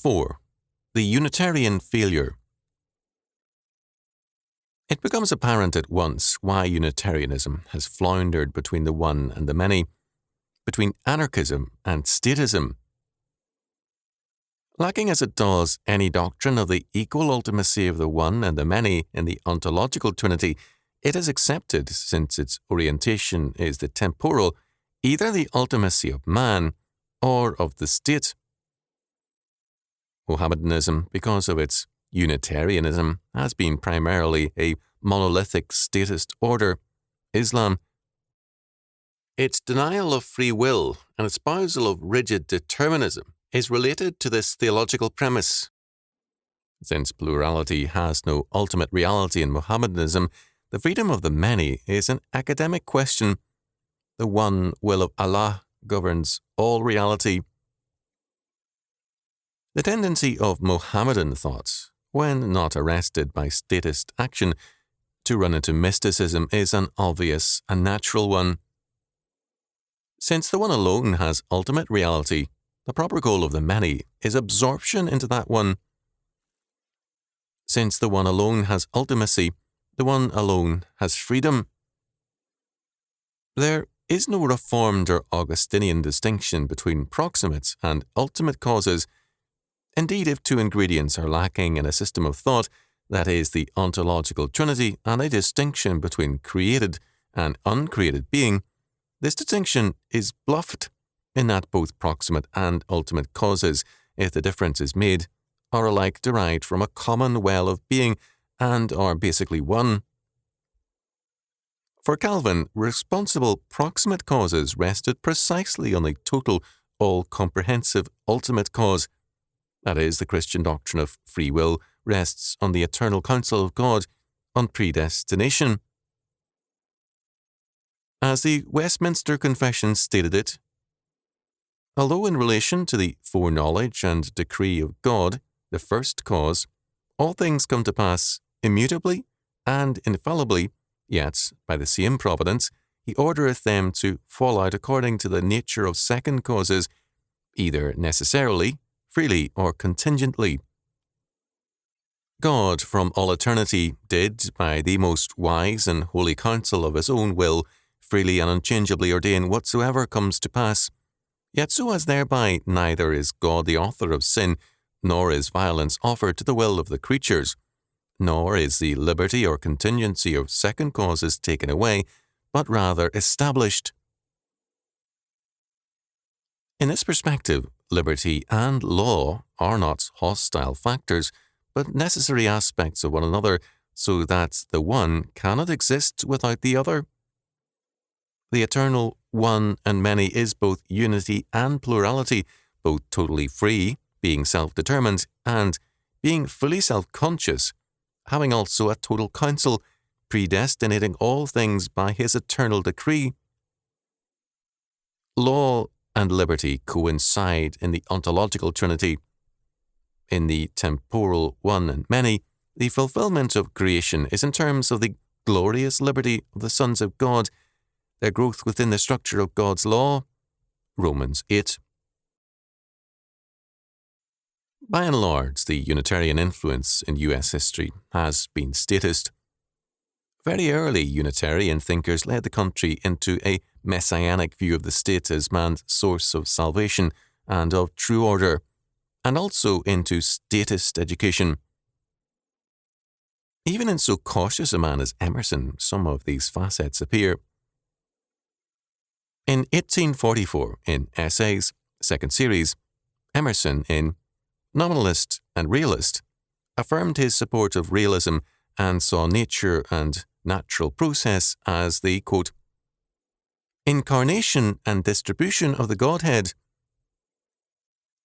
4. The Unitarian Failure. It becomes apparent at once why Unitarianism has floundered between the one and the many, between anarchism and statism. Lacking as it does any doctrine of the equal ultimacy of the one and the many in the ontological trinity, it has accepted, since its orientation is the temporal, either the ultimacy of man or of the state. Mohammedanism, because of its Unitarianism, has been primarily a monolithic statist order. Islam, its denial of free will and espousal of rigid determinism, is related to this theological premise. Since plurality has no ultimate reality in Mohammedanism, the freedom of the many is an academic question. The one will of Allah governs all reality. The tendency of Mohammedan thought, when not arrested by statist action, to run into mysticism is an obvious and natural one. Since the one alone has ultimate reality, the proper goal of the many is absorption into that one. Since the one alone has ultimacy, the one alone has freedom. There is no Reformed or Augustinian distinction between proximate and ultimate causes. Indeed, if two ingredients are lacking in a system of thought, that is, the ontological trinity and a distinction between created and uncreated being, this distinction is bluffed, in that both proximate and ultimate causes, if the difference is made, are alike derived from a common well of being and are basically one. For Calvin, responsible proximate causes rested precisely on the total, all-comprehensive ultimate cause. That is, the Christian doctrine of free will rests on the eternal counsel of God, on predestination. As the Westminster Confession stated it, although in relation to the foreknowledge and decree of God, the first cause, all things come to pass immutably and infallibly, yet, by the same providence, he ordereth them to fall out according to the nature of second causes, either necessarily, freely, or contingently. God, from all eternity, did, by the most wise and holy counsel of his own will, freely and unchangeably ordain whatsoever comes to pass. Yet so as thereby neither is God the author of sin, nor is violence offered to the will of the creatures, nor is the liberty or contingency of second causes taken away, but rather established. In this perspective, liberty and law are not hostile factors, but necessary aspects of one another, so that the one cannot exist without the other. The eternal one and many is both unity and plurality, both totally free, being self-determined, and being fully self-conscious, having also a total counsel, predestinating all things by his eternal decree. Law and liberty coincide in the ontological trinity. In the temporal one and many, the fulfillment of creation is in terms of the glorious liberty of the sons of God, their growth within the structure of God's law. Romans 8. By and large, the Unitarian influence in U.S. history has been statist. Very early Unitarian thinkers led the country into a messianic view of the state as man's source of salvation and of true order, and also into statist education. Even in so cautious a man as Emerson, some of these facets appear. In 1844, in Essays, second series, Emerson, in Nominalist and Realist, affirmed his support of realism and saw nature and natural process as the, quote, incarnation and distribution of the Godhead.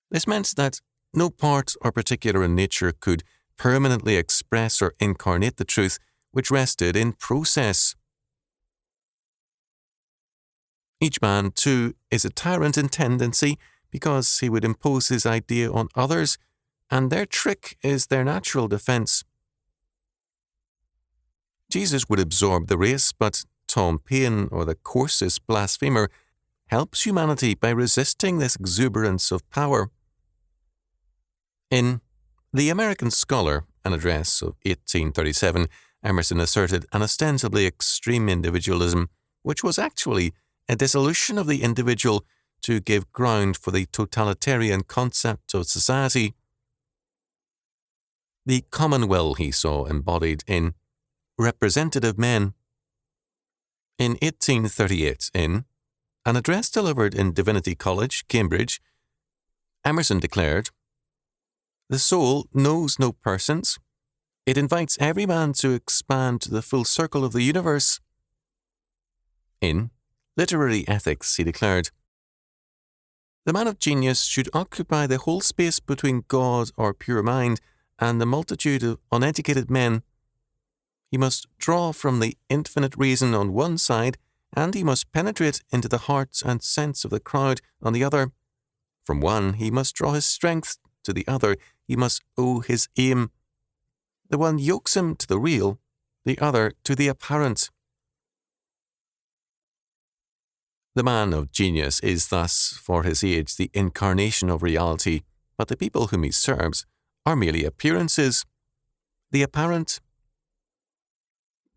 This meant that no part or particular in nature could permanently express or incarnate the truth which rested in process. Each man, too, is a tyrant in tendency because he would impose his idea on others, and their trick is their natural defense. Jesus would absorb the race, but Tom Paine, or the coarsest blasphemer, helps humanity by resisting this exuberance of power. In The American Scholar, an address of 1837, Emerson asserted an ostensibly extreme individualism, which was actually a dissolution of the individual to give ground for the totalitarian concept of society. The common will he saw embodied in representative men. In 1838, in an address delivered in Divinity College, Cambridge, Emerson declared, "The soul knows no persons. It invites every man to expand to the full circle of the universe." In Literary Ethics, he declared, "The man of genius should occupy the whole space between God or pure mind and the multitude of uneducated men. He must draw from the infinite reason on one side, and he must penetrate into the heart and sense of the crowd on the other. From one he must draw his strength, to the other he must owe his aim. The one yokes him to the real, the other to the apparent." The man of genius is thus, for his age, the incarnation of reality, but the people whom he serves are merely appearances. The apparent.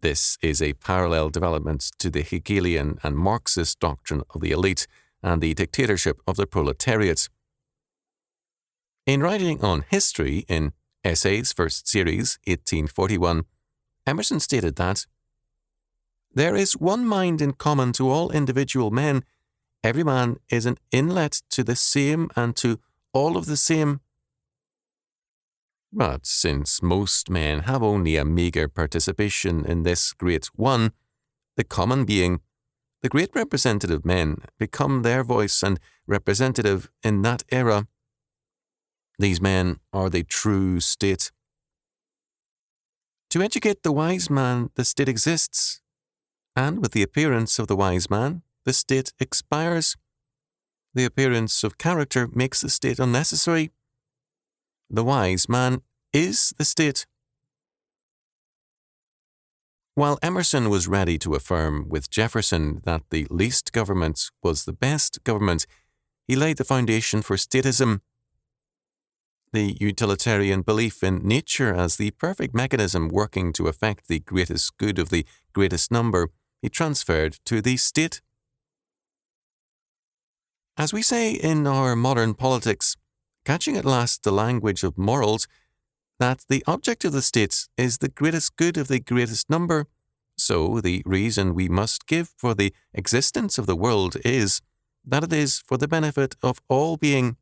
This is a parallel development to the Hegelian and Marxist doctrine of the elite and the dictatorship of the proletariat. In writing on history in Essays, First Series, 1841, Emerson stated that, "There is one mind in common to all individual men. Every man is an inlet to the same and to all of the same." But since most men have only a meagre participation in this great one, the common being, the great representative men become their voice and representative in that era. These men are the true state. To educate the wise man, the state exists, and with the appearance of the wise man, the state expires. The appearance of character makes the state unnecessary. The wise man is the state. While Emerson was ready to affirm with Jefferson that the least government was the best government, he laid the foundation for statism. The utilitarian belief in nature as the perfect mechanism working to effect the greatest good of the greatest number, he transferred to the state. As we say in our modern politics, catching at last the language of morals, that the object of the state is the greatest good of the greatest number, so the reason we must give for the existence of the world is that it is for the benefit of all being.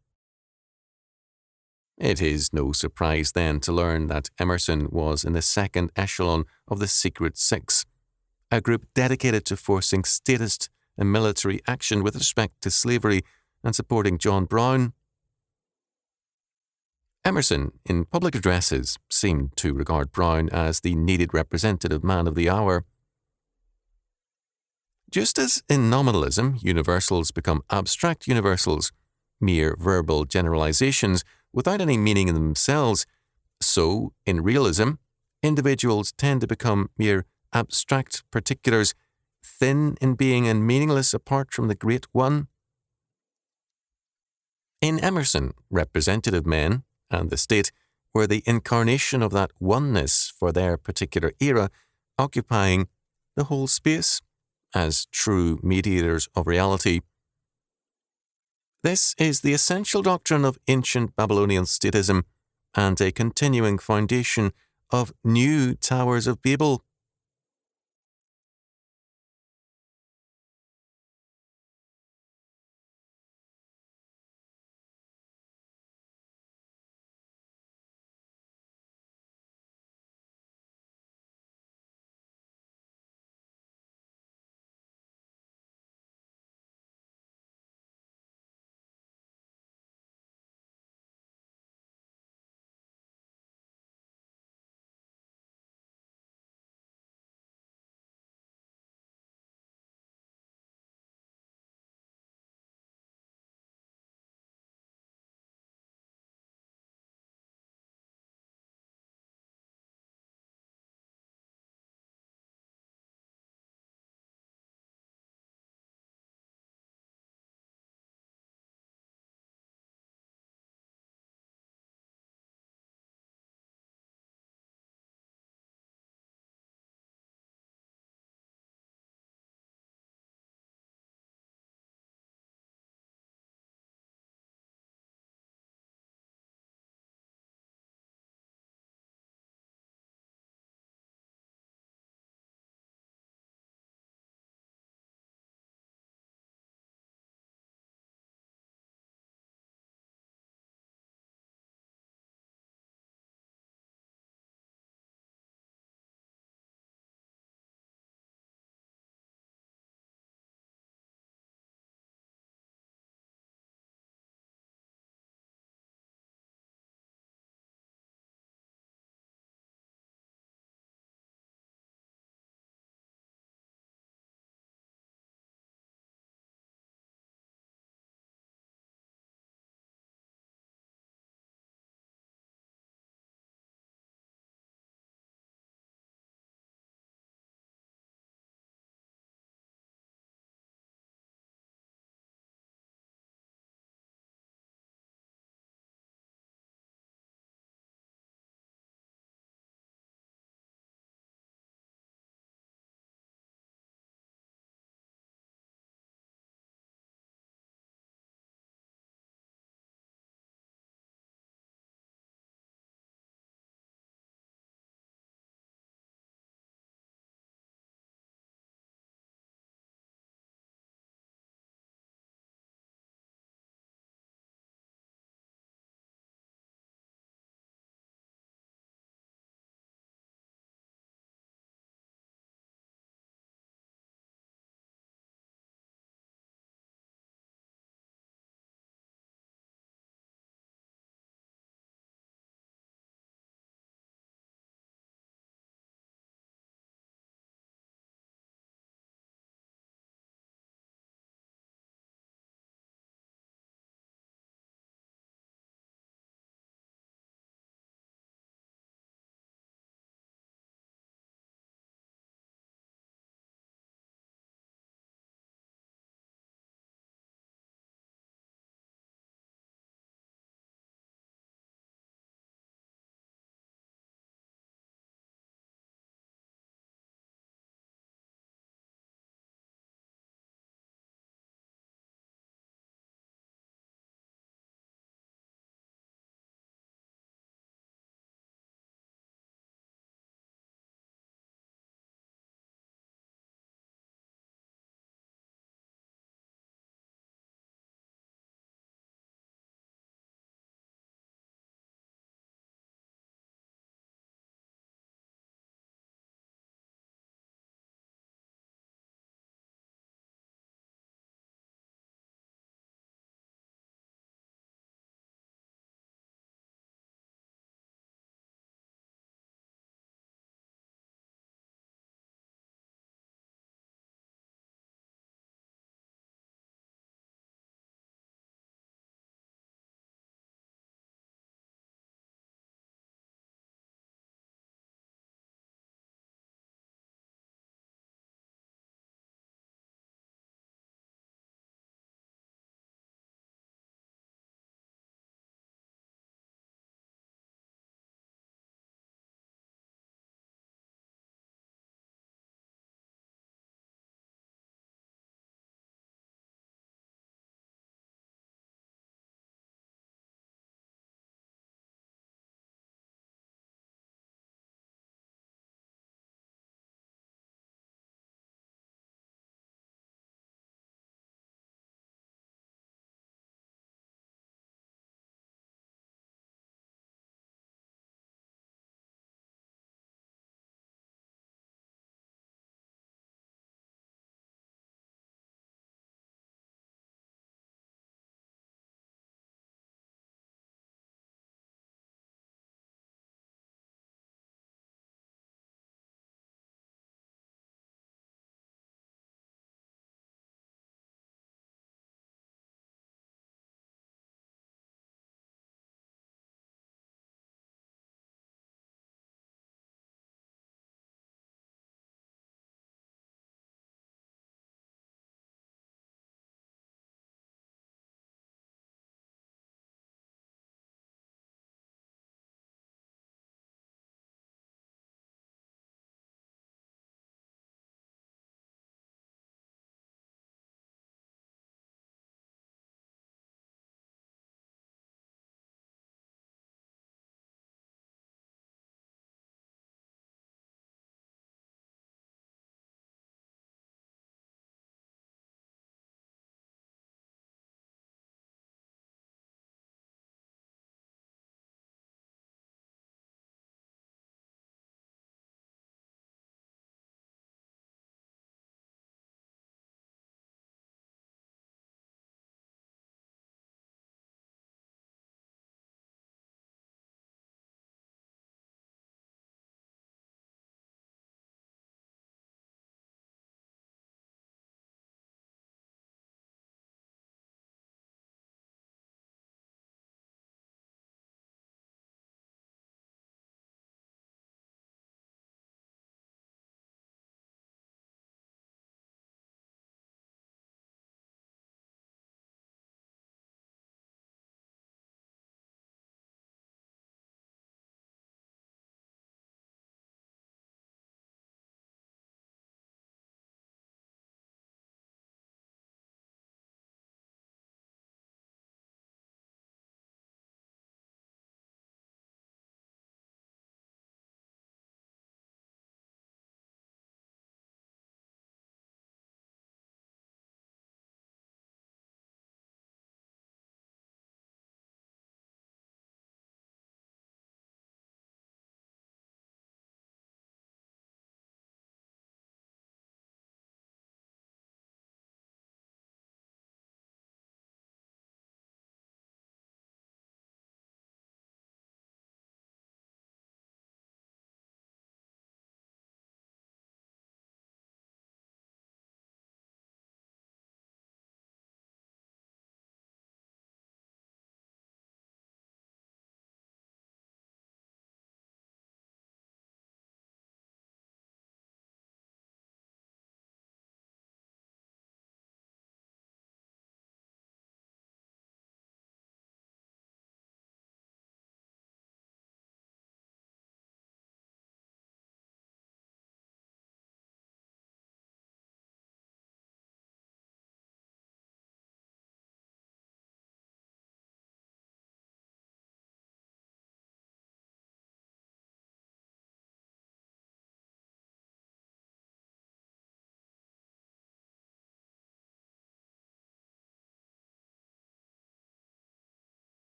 It is no surprise then to learn that Emerson was in the second echelon of the Secret Six, a group dedicated to forcing statist and military action with respect to slavery and supporting John Brown. Emerson, in public addresses, seemed to regard Brown as the needed representative man of the hour. Just as in nominalism, universals become abstract universals, mere verbal generalizations without any meaning in themselves, so, in realism, individuals tend to become mere abstract particulars, thin in being and meaningless apart from the Great One. In Emerson, representative men and the state were the incarnation of that oneness for their particular era, occupying the whole space as true mediators of reality. This is the essential doctrine of ancient Babylonian statism and a continuing foundation of new Towers of Babel.